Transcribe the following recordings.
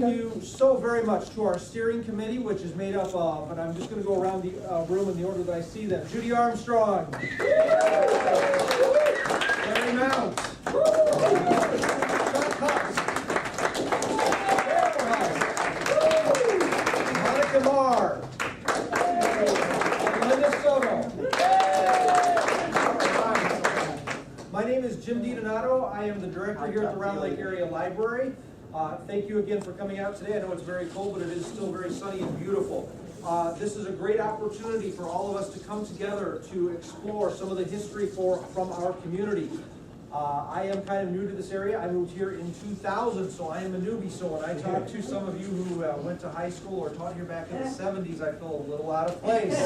you so very much to our steering committee, which is made up of, and I'm just going to go around the room in the order that I see them. Judy Armstrong. Larry Mount. Chuck Husk. Monica Marr. Linda Soto. My name is Jim DiDonato. I am the director here at the Round Lake Area Library. Thank you again for coming out today. I know it's very cold, but it is still very sunny and beautiful. This is a great opportunity for all of us to come together to explore some of the history from our community. I am kind of new to this area. I moved here in 2000, so I am a newbie. So when I talk to some of you who went to high school or taught here back in the 70s, I feel a little out of place.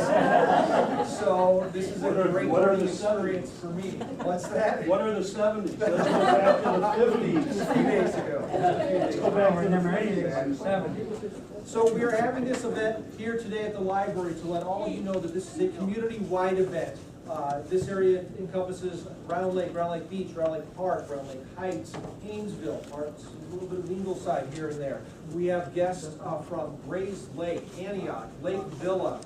So this is a great learning experience for me. What's that? What are the 70s? Let's go back to the 50s. A few days ago. Let's go back to the 80s and 70s. So we are having this event here today at the library to let all of you know that this is a community-wide event. This area encompasses Round Lake Beach, Round Lake Park, Round Lake Heights, Hainesville, parts, a little bit of Ingleside here and there. We have guests from Grays Lake, Antioch, Lake Villa,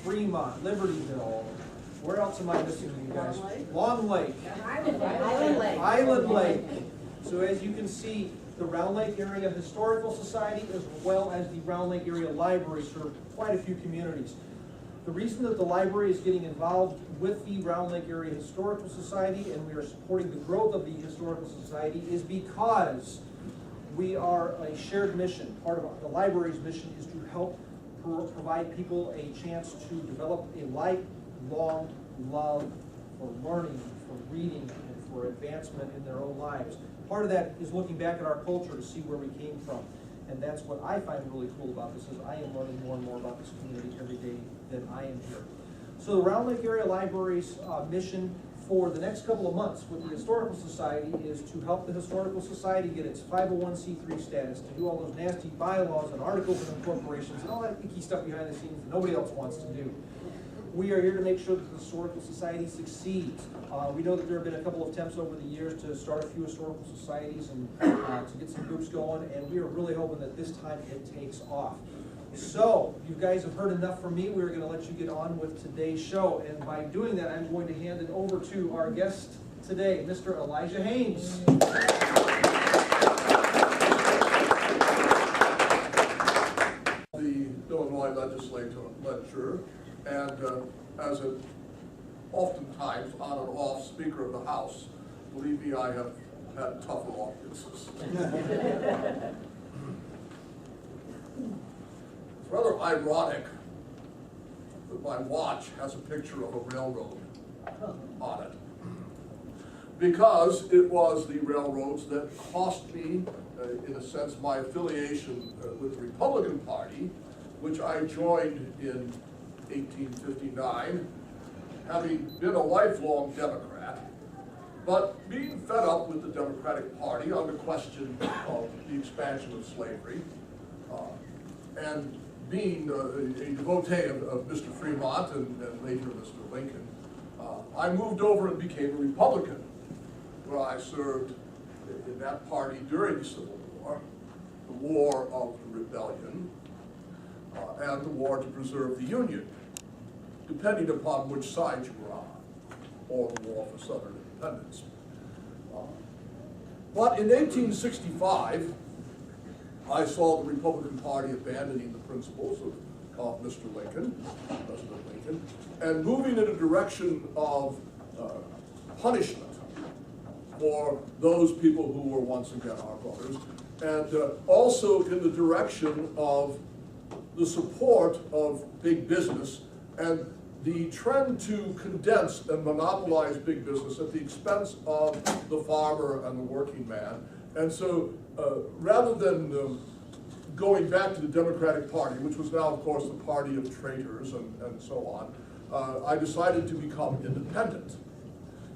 Fremont, Libertyville. Where else am I missing you guys? Long Lake. Island Lake. So as you can see, the Round Lake Area Historical Society as well as the Round Lake Area Library serve quite a few communities. The reason that the library is getting involved with the Round Lake Area Historical Society and we are supporting the growth of the Historical Society is because we are a shared mission. Part of the library's mission is to help provide people a chance to develop a lifelong love for learning, for reading, and for advancement in their own lives. Part of that is looking back at our culture to see where we came from. And that's what I find really cool about this, is I am learning more and more about this community every day that I am here. So the Round Lake Area Library's mission for the next couple of months with the Historical Society is to help the Historical Society get its 501c3 status, to do all those nasty bylaws and articles of incorporations and all that icky stuff behind the scenes that nobody else wants to do. We are here to make sure that the Historical Society succeeds. We know that there have been a couple of attempts over the years to start a few historical societies and to get some groups going, and we are really hoping that this time it takes off. So, you guys have heard enough from me. We're going to let you get on with today's show, and by doing that, I'm going to hand it over to our guest today, Mr. Elijah Haines. The Illinois legislature, and as an oftentimes on and off Speaker of the House, believe me, I have had tougher audiences. It's rather ironic that my watch has a picture of a railroad on it, because it was the railroads that cost me, in a sense, my affiliation with the Republican Party, which I joined in 1859, having been a lifelong Democrat, but being fed up with the Democratic Party on the question of the expansion of slavery, and being a devotee of Mr. Fremont and later Mr. Lincoln, I moved over and became a Republican, where I served in that party during the Civil War, the War of the Rebellion, and the war to preserve the Union, depending upon which side you were on, or the war for Southern independence. But in 1865, I saw the Republican Party abandoning the principles of Mr. Lincoln, President Lincoln, and moving in a direction of punishment for those people who were once again our brothers, and also in the direction of the support of big business and the trend to condense and monopolize big business at the expense of the farmer and the working man. And so rather than going back to the Democratic Party, which was now, of course, the party of traitors and so on, I decided to become independent.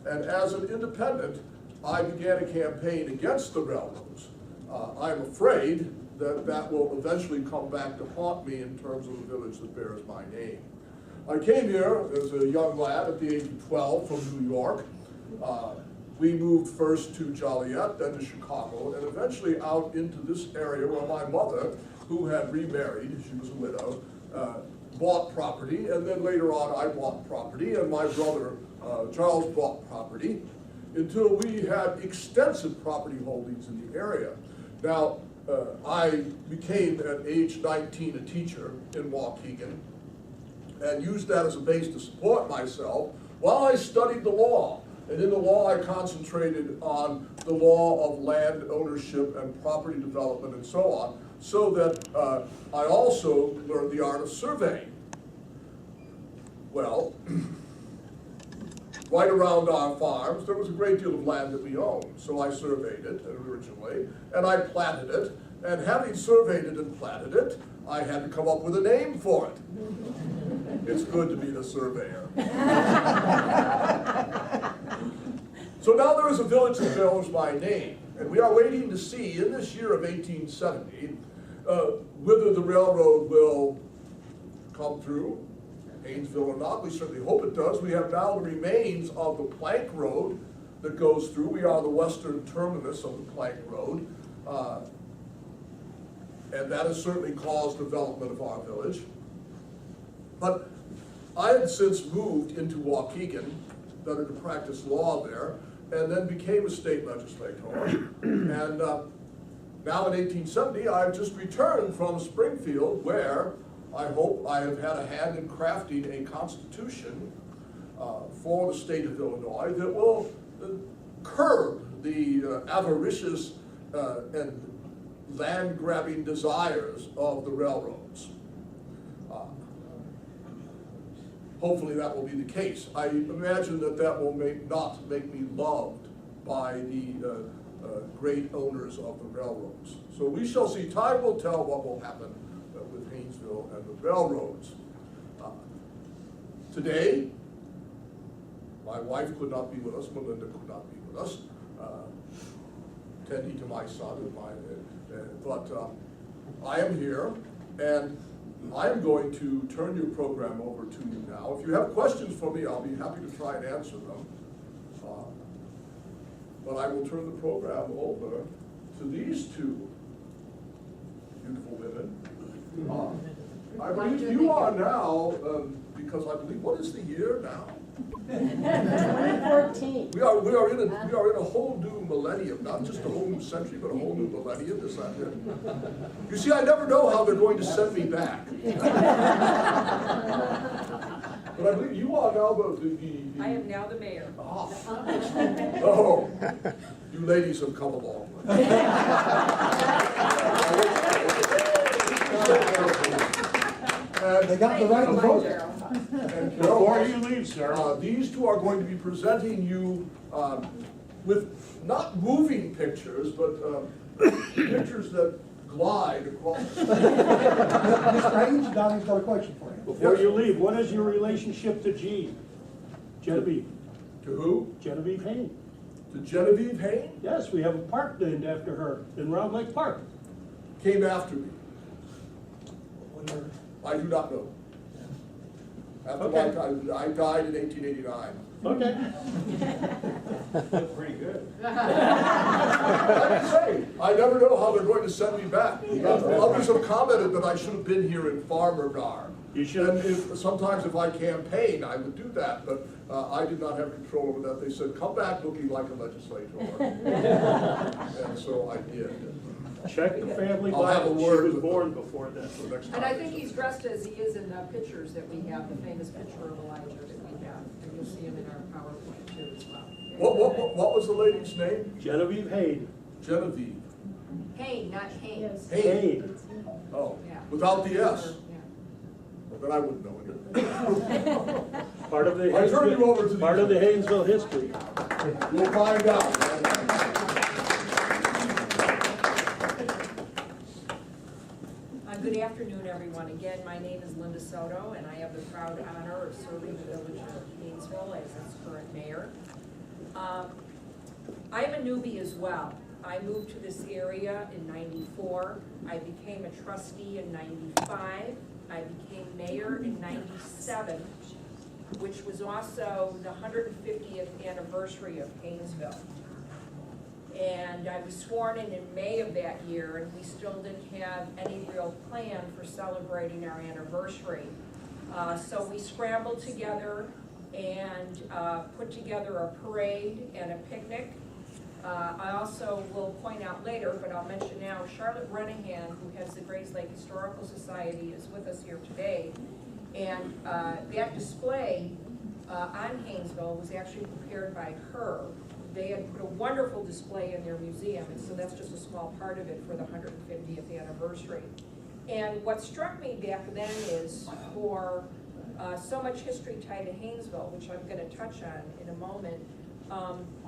And as an independent, I began a campaign against the railroads. I'm afraid that that will eventually come back to haunt me in terms of the village that bears my name. I came here as a young lad at the age of 12 from New York, we moved first to Joliet, then to Chicago, and eventually out into this area where my mother, who had remarried, she was a widow, bought property, and then later on I bought property, and my brother Charles bought property, until we had extensive property holdings in the area. Now, I became at age 19 a teacher in Waukegan, and used that as a base to support myself while I studied the law. And in the law, I concentrated on the law of land ownership and property development and so on, so that I also learned the art of surveying. Well, right around our farms, there was a great deal of land that we owned. So I surveyed it originally, and I platted it. And having surveyed it and platted it, I had to come up with a name for it. It's good to be the surveyor. So now there is a village that bears my name, and we are waiting to see in this year of 1870 whether the railroad will come through Hainesville or not. We certainly hope it does. We have now the remains of the plank road that goes through. We are the western terminus of the plank road, and that has certainly caused development of our village. But I had since moved into Waukegan, started to practice law there, and then became a state legislator. And now in 1870, I've just returned from Springfield, where I hope I have had a hand in crafting a constitution for the state of Illinois that will curb the avaricious and land-grabbing desires of the railroads. Hopefully that will be the case. I imagine that that will not make me loved by the great owners of the railroads. So we shall see. Time will tell what will happen with Hainesville and the railroads. Today, my wife could not be with us, Melinda could not be with us, tending to my son and but I am here, and I am going to turn your program over to you now. If you have questions for me, I'll be happy to try and answer them. But I will turn the program over to these two beautiful women. I believe you are now, because I believe, what is the year now? 2014. We are in a whole new millennium, not just a whole new century, but a whole new millennium. Is that it? You see, I never know how they're going to send me back. But I believe you are now the I am now the mayor. Oh, you ladies have come along. They got the right to vote. And Before you leave, sir. these two are going to be presenting you with not moving pictures, but pictures that glide across. Mr. Haines, Donnie's got a question for you. Before you leave, what is your relationship to Genevieve? To who? Genevieve Haines. To Genevieve Haines? Yes, we have a park named after her in Round Lake Park. Came after me. I do not know. After Okay. my time, I died in 1889. Okay. Pretty good. Like I say, I never know how they're going to send me back. Others have commented that I should have been here in farmer garb. You should. And sometimes if I campaign, I would do that, but I did not have control over that. They said, come back looking like a legislator. And so I did. Check the family I'll have a Bible. She word was with born them. before that. So next time And I they think send he's me. dressed as he is in the pictures that we have, the famous picture of Elijah that we have. And you'll see him in our PowerPoint too as well. What was the lady's name? Genevieve Haines. Genevieve. Hain, not Haynes. Haines. Oh, Yeah. without the S. Yeah. Well, then I wouldn't know it. Part of the I turn you over to these- part of the Hainesville history. We'll find out. Good afternoon, everyone. Again, my name is Linda Soto, and I have the proud honor of serving the village of Hainesville as its current mayor. I'm a newbie as well. I moved to this area in '94. I became a trustee in '95. I became mayor in '97. which was also the 150th anniversary of Hainesville. And I was sworn in May of that year, and we still didn't have any real plan for celebrating our anniversary. So we scrambled together and put together a parade and a picnic. I also will point out later, but I'll mention now, Charlotte Renahan, who heads the Grays Lake Historical Society, is with us here today. And that display on Hainesville was actually prepared by her. They had put a wonderful display in their museum, and so that's just a small part of it for the 150th anniversary. And what struck me back then is for so much history tied to Hainesville, which I'm going to touch on in a moment,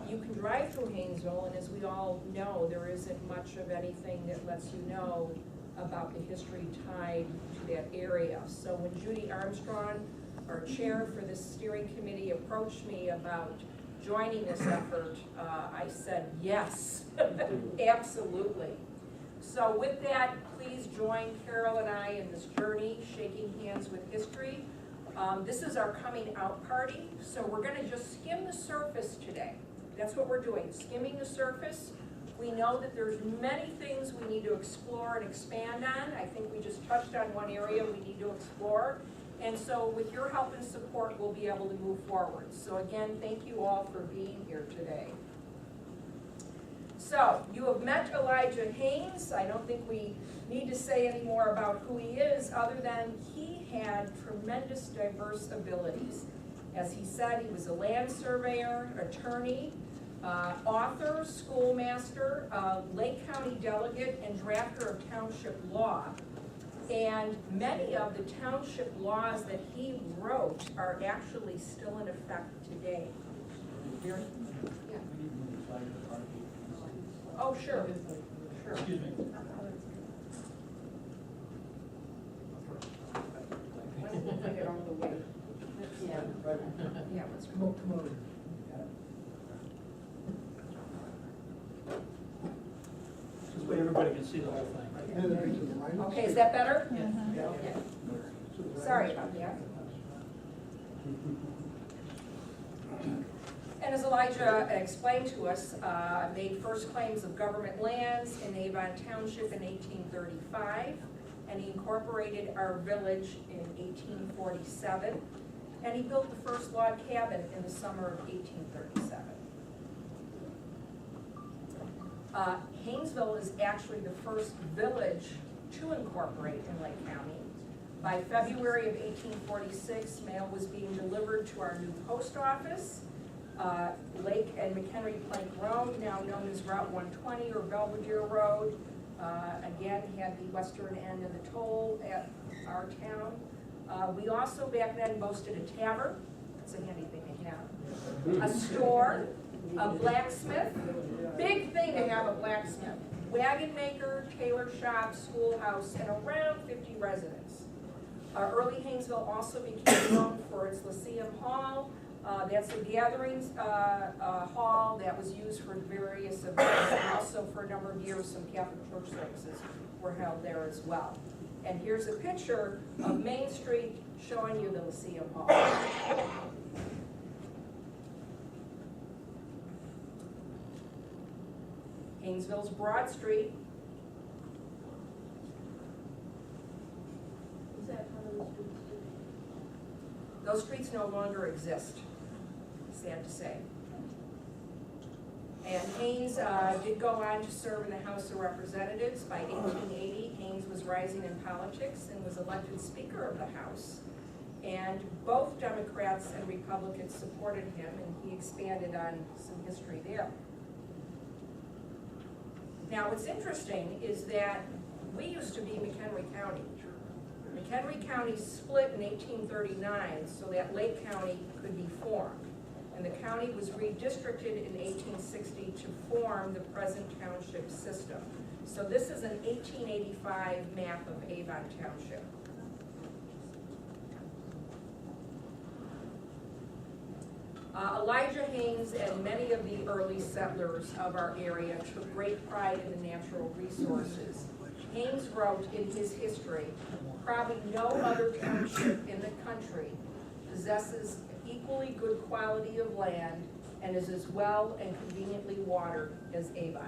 you can drive through Hainesville, and as we all know, there isn't much of anything that lets you know about the history tied to that area. So when Judy Armstrong, our chair for the steering committee, approached me about joining this effort, I said yes, absolutely. So with that, please join Carol and I in this journey, shaking hands with history. This is our coming out party, so we're going to just skim the surface today. That's what we're doing, skimming the surface. We know that there's many things we need to explore and expand on. I think we just touched on one area we need to explore. And so with your help and support, we'll be able to move forward. So again, thank you all for being here today. So, you have met Elijah Haines. I don't think we need to say any more about who he is, other than he had tremendous diverse abilities. As he said, he was a land surveyor, attorney, author, schoolmaster, Lake County delegate, and drafter of township law. And many of the township laws that he wrote are actually still in effect today. Yeah. Oh, sure. Sure. Excuse me. Let's bring it all the way. Yeah. Yeah, let's Come on. This way everybody can see the whole thing. Okay, is that better? Yeah. Okay. Sorry about that. And as Elijah explained to us, made first claims of government lands in Avon Township in 1835, and he incorporated our village in 1847, and he built the first log cabin in the summer of 1837. Hainesville is actually the first village to incorporate in Lake County. By February of 1846, mail was being delivered to our new post office. Lake and McHenry Plank Road, now known as Route 120 or Belvedere Road, again had the western end of the toll at our town. We also back then boasted a tavern. That's a handy thing to have. A store, a blacksmith, big thing to have a blacksmith, wagon maker, tailor shop, schoolhouse, and around 50 residents. Early Hainesville also became known for its Lyceum Hall. That's a gatherings hall that was used for various events, and also for a number of years some Catholic church services were held there as well. And here's a picture of Main Street showing you the Lyceum Hall. Hainesville's Broad Street. Is that one of those streets? Those streets no longer exist, sad to say. And Haines did go on to serve in the House of Representatives. By 1880, Haines was rising in politics and was elected Speaker of the House. And both Democrats and Republicans supported him, and he expanded on some history there. Now, what's interesting is that we used to be McHenry County. McHenry County split in 1839 so that Lake County could be formed. And the county was redistricted in 1860 to form the present township system. So this is an 1885 map of Avon Township. Elijah Haines and many of the early settlers of our area took great pride in the natural resources. Haines wrote in his history, probably no other township in the country possesses equally good quality of land, and is as well and conveniently watered as Avon.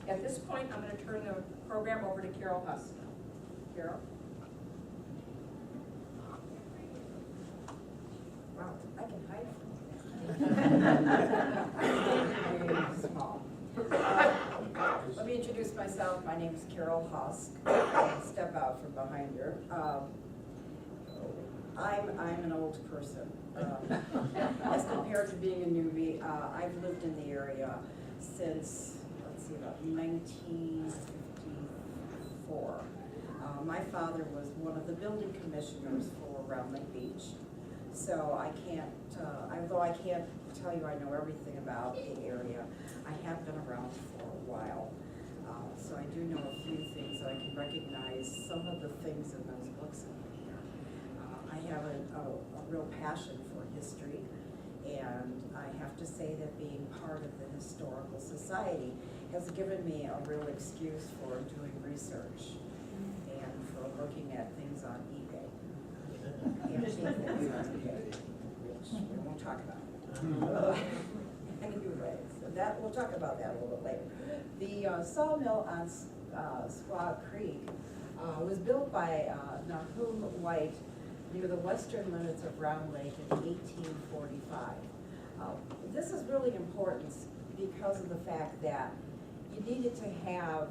At this point, I'm going to turn the program over to Carol Husk. Carol? Wow, I can hide from you. Small. Let me introduce myself. My name is Carol Husk. Step out from behind her. I'm an old person. As compared to being a newbie, I've lived in the area since, let's see, about 1954. My father was one of the building commissioners for Round Lake Beach. So I can't, although I can't tell you I know everything about the area, I have been around for a while. So I do know a few things that I can recognize, some of the things in those books in here. I have a real passion for history, and I have to say that being part of the Historical Society has given me a real excuse for doing research and for looking at things on eBay. We won't talk about it. Anyway, so that, we'll talk about that a little bit later. The sawmill on Squaw Creek was built by Nahum White near the western limits of Round Lake in 1845. This is really important because of the fact that you needed to have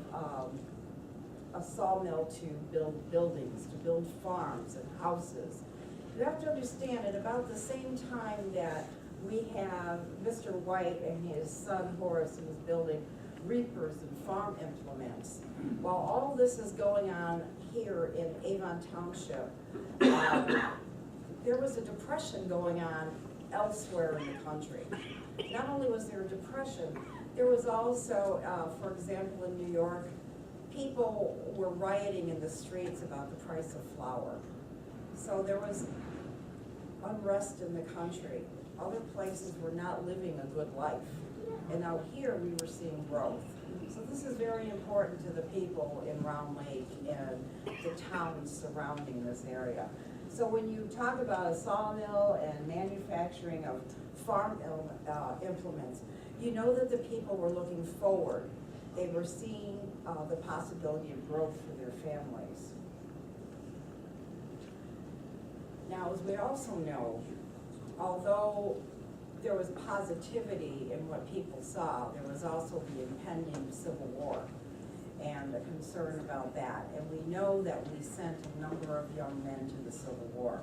a sawmill to build buildings, to build farms and houses. You have to understand, at about the same time that we have Mr. White and his son Horace who was building reapers and farm implements, while all this is going on here in Avon Township, there was a depression going on elsewhere in the country. Not only was there a depression, there was also, for example, in New York, people were rioting in the streets about the price of flour. So there was unrest in the country. Other places were not living a good life. And out here we were seeing growth. So this is very important to the people in Round Lake and the towns surrounding this area. So when you talk about a sawmill and manufacturing of farm implements, you know that the people were looking forward. They were seeing the possibility of growth for their families. Now, as we also know, although there was positivity in what people saw, there was also the impending Civil War and a concern about that. And we know that we sent a number of young men to the Civil War.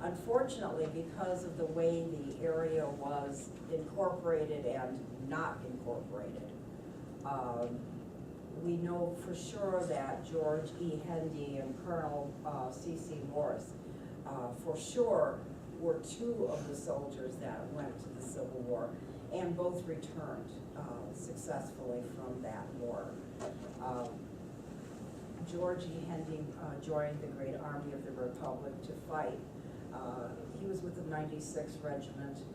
Unfortunately, because of the way the area was incorporated and not incorporated, we know for sure that George E. Hendy and Colonel C.C. Morris for sure were two of the soldiers that went to the Civil War, and both returned successful from that war. George E. Hendy joined the Great Army of the Republic to fight. He was with the 96th Regiment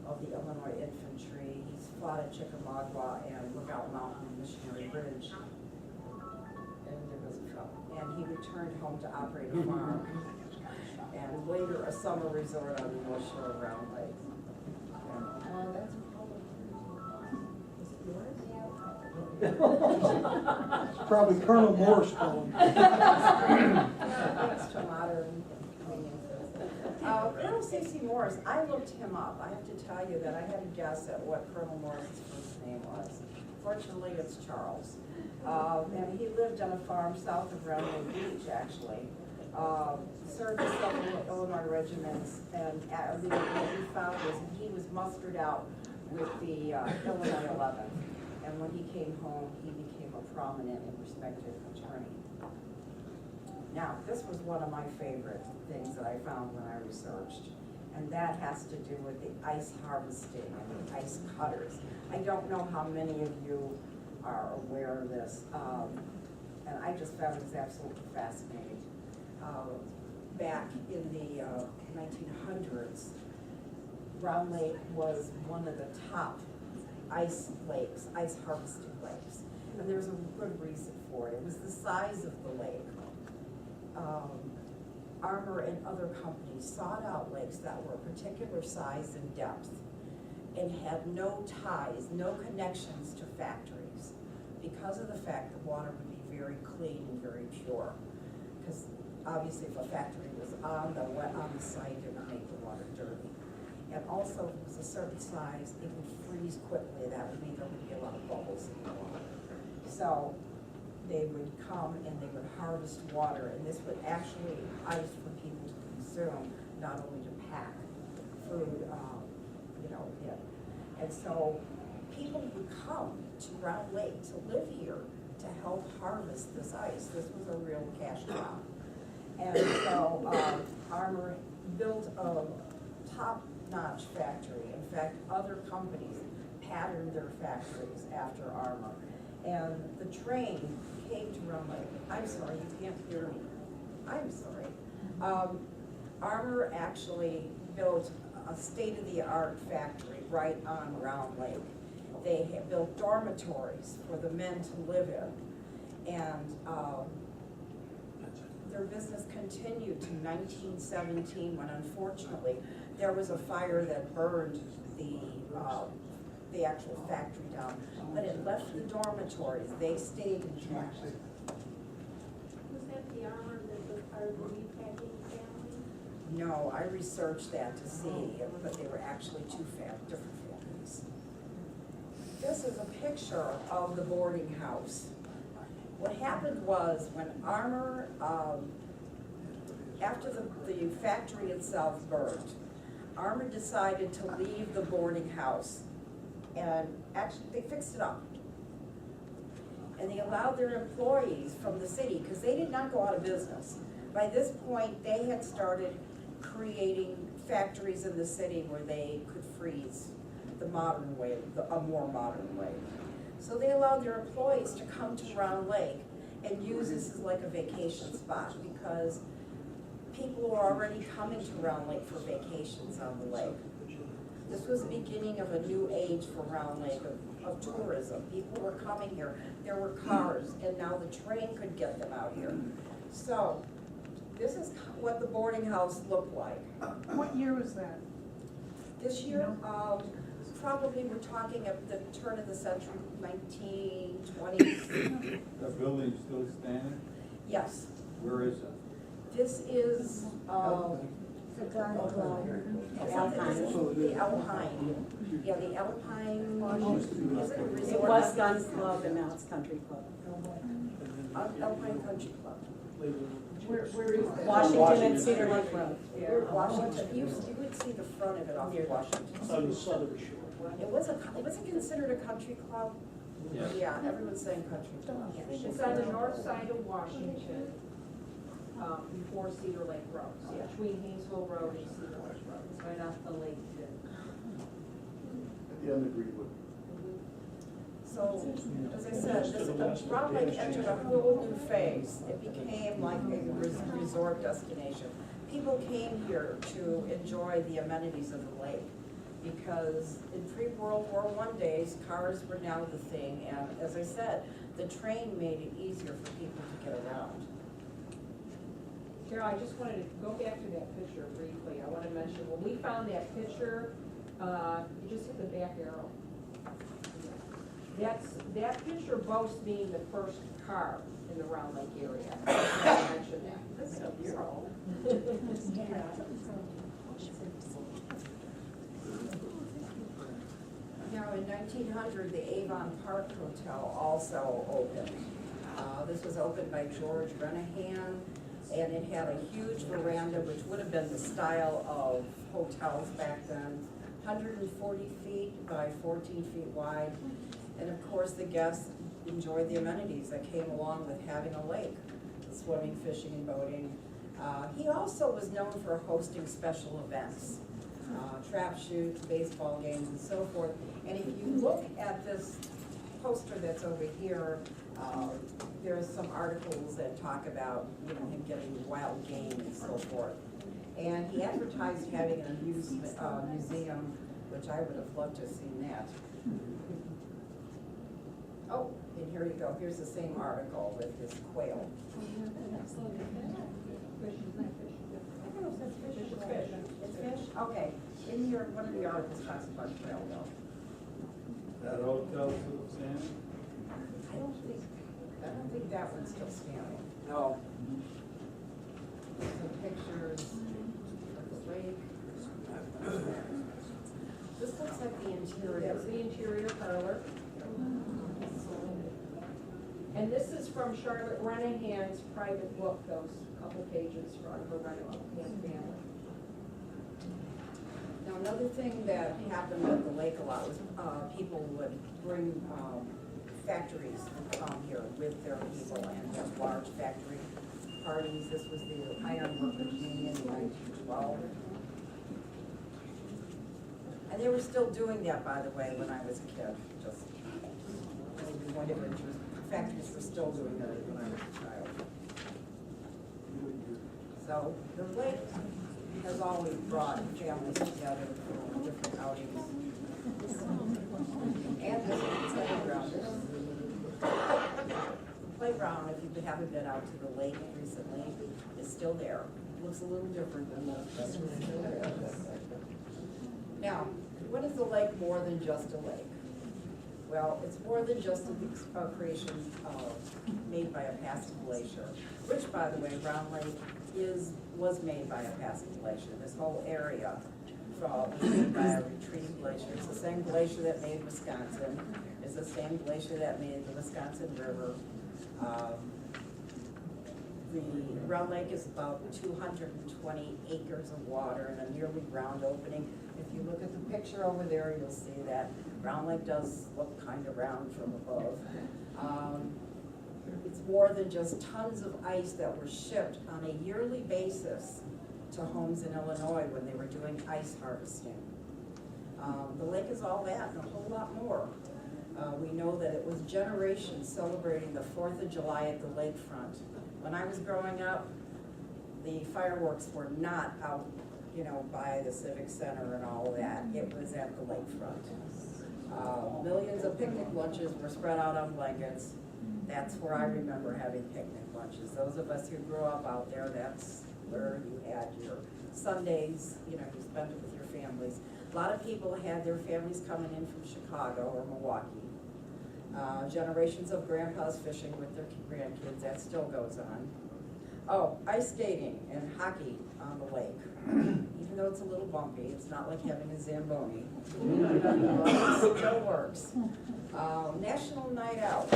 of the Illinois Infantry. He's fought at Chickamauga and Lookout Mountain and Missionary Bridge. And there was trouble. And he returned home to operate a farm, and later a summer resort on the North Shore of Round Lake. And that's It's probably Colonel Morse calling. thanks to modern conveniences. Colonel C.C. Morris, I looked him up. I have to tell you that I had a guess at what Colonel Morris's first name was. Fortunately, it's Charles. And he lived on a farm south of Round Lake Beach, actually. Served with several Illinois regiments, and what we found was he was mustered out with the Illinois 11th. And when he came home, he became a prominent and respected attorney. Now, this was one of my favorite things that I found when I researched, and that has to do with the ice harvesting and the ice cutters. I don't know how many of you are aware of this, and I just found this absolutely fascinating. Back in the 1900s, Round Lake was one of the top ice lakes, ice harvesting lakes. And there's a good reason for it. It was the size of the lake. Armor and other companies sought out lakes that were a particular size and depth and had no ties, no connections to factories, because of the fact the water would be very clean and very pure. Because obviously if a factory was on the site, it would make the water dirty. And also, if it was a certain size, it would freeze quickly. That would mean there would be a lot of bubbles in the water. So they would come and they would harvest water, and this would actually ice for people to consume, not only to pack food, in. And so people would come to Round Lake to live here to help harvest this ice. This was a real cash crop. And so Armor built a top-notch factory. In fact, other companies patterned their factories after Armor. And the train came to Round Lake. I'm sorry, you can't hear me. I'm sorry. Armor actually built a state-of-the-art factory right on Round Lake. They had built dormitories for the men to live in. And their business continued to 1917, when unfortunately there was a fire that burned the actual factory down. But it left the dormitories. They stayed intact. Was that the Armor that was part of the meatpacking family? No, I researched that to see, but they were actually different families. This is a picture of the boarding house. What happened was when Armor, after the factory itself burned, Armor decided to leave the boarding house, and actually they fixed it up. And they allowed their employees from the city, because they did not go out of business. By this point, they had started creating factories in the city where they could freeze the modern way, a more modern way. So they allowed their employees to come to Round Lake and use this as like a vacation spot, because people were already coming to Round Lake for vacations on the lake. This was the beginning of a new age for Round Lake of tourism. People were coming here. There were cars, and now the train could get them out here. So this is what the boarding house looked like. What year was that? This year, probably we're talking at the turn of the century, 1920s. The building's still standing? Yes. Where is it? This is, The Alpine. the Alpine. Yeah, the Alpine, is it a resort? It was Gun Club and now it's Country Club. Alpine Country Club. Where is that? Washington and Cedar Lake Road. Washington, you would see the front of it off of Washington. On the southern shore. It was considered a country club? Yes. Yeah, everyone's saying country club. It's on the north side of Washington, before Cedar Lake Road, so between Hainesville Road and Cedar Lake Road, it's right off the lake. At the end of Greenwood. So, as I said, this Round Lake entered a whole new phase. It became like a resort destination. People came here to enjoy the amenities of the lake, because in pre-World War I days, cars were now the thing, and as I said, the train made it easier for people to get around. Carol, I just wanted to go back to that picture briefly. I want to mention, when we found that picture, you just hit the back arrow. That picture boasts being the first car in the Round Lake area. I just want to mention that. That's so beautiful. Now, in 1900, the Avon Park Hotel also opened. This was opened by George Renahan, and it had a huge veranda, which would have been the style of hotels back then, 140 feet by 14 feet wide. And of course, the guests enjoyed the amenities that came along with having a lake, swimming, fishing, and boating. He also was known for hosting special events, trap shoots, baseball games, and so forth. And if you look at this poster that's over here, there's some articles that talk about, him getting wild game and so forth. And he advertised having a museum, which I would have loved to have seen that. Oh, and here you go. Here's the same article with his quail. fish, it's not fish. I thought it says fish. It's fish. It's fish? Okay. In your, one of the articles talks about trail though. That hotel still standing? I don't think that one's still standing. No. Some pictures of the lake. This looks like the interior. That's the interior parlor. And this is from Charlotte Renahan's private book, those couple pages from her Renahan family. Now, another thing that happened at the lake a lot was people would bring factories would come here with their people and have large factory parties. This was the Iron Workers Union in 1912. And they were still doing that, by the way, when I was a kid, just a point of interest. Factories were still doing that when I was a child. So the lake has always brought families together for different outings. And this is the playground. The playground, if you haven't been out to the lake recently, is still there. Looks a little different than the rest of the. Now, what is the lake more than just a lake? Well, it's more than just a creation made by a passing glacier, which, by the way, Round Lake was made by a passing glacier. This whole area was made by a retreating glacier. It's the same glacier that made Wisconsin. It's the same glacier that made the Wisconsin River. The Round Lake is about 220 acres of water and a nearly round opening. If you look at the picture over there, you'll see that Round Lake does look kind of round from above. It's more than just tons of ice that were shipped on a yearly basis to homes in Illinois when they were doing ice harvesting. The lake is all that and a whole lot more. We know that it was generations celebrating the 4th of July at the lakefront. When I was growing up, the fireworks were not out, you know, by the Civic Center and all that. It was at the lakefront. Millions of picnic lunches were spread out on blankets. That's where I remember having picnic lunches. Those of us who grew up out there, that's where you had your Sundays, you know, you spent it with your families. A lot of people had their families coming in from Chicago or Milwaukee. Generations of grandpas fishing with their grandkids, that still goes on. Oh, ice skating and hockey on the lake. Even though it's a little bumpy, it's not like having a Zamboni. It still works. National Night Out.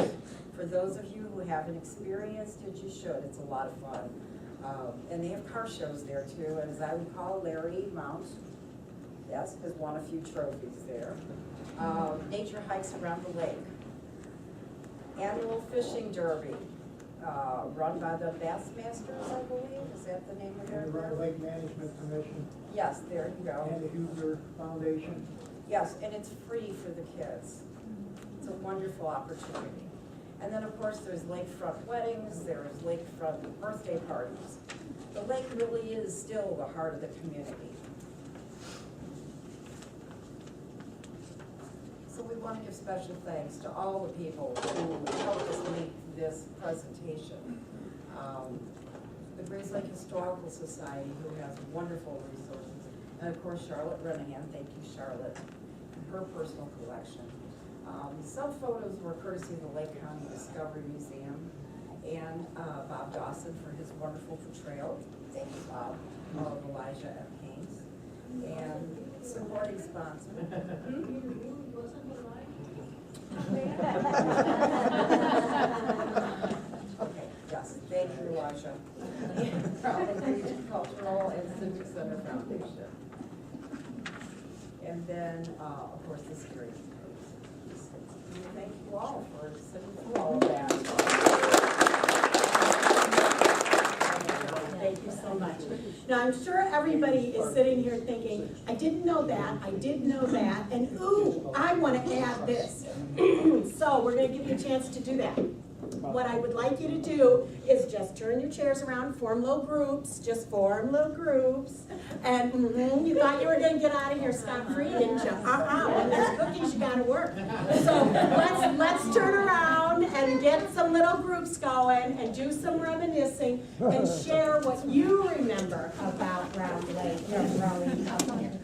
For those of you who haven't experienced it, you should. It's a lot of fun. And they have car shows there too. And as I recall, Larry Mount, yes, has won a few trophies there. Nature hikes around the lake. Annual fishing derby, run by the Bassmasters, I believe. Is that the name of their And the group? Lake Management Commission Yes, there you go. and the Huber Foundation. Yes, and it's free for the kids. It's a wonderful opportunity. And then, of course, there's lakefront weddings, there's lakefront birthday parties. The lake really is still the heart of the community. So we want to give special thanks to all the people who helped us make this presentation. The Grays Lake Historical Society, who has wonderful resources, and of course Charlotte Renahan, thank you Charlotte, and her personal collection. Some photos were courtesy of the Lake County Discovery Museum, and Bob Dawson for his wonderful portrayal, thank you Bob, of Elijah Haines, and supporting sponsor. Okay, yes, thank you, Elijah. From the Region Cultural and Civic Center Foundation. And then, of course, the series. Thank you all for sitting through all of that. Thank you so much. Now, I'm sure everybody is sitting here thinking, I didn't know that, I did know that, and ooh, I want to add this. So we're going to give you a chance to do that. What I would like you to do is just turn your chairs around, form little groups, just form little groups. And you thought you were going to get out of here scot-free, didn't you? When there's cookies, you got to work. So let's turn around and and get some little groups going and do some reminiscing and share what you remember about Round Lake from growing up here.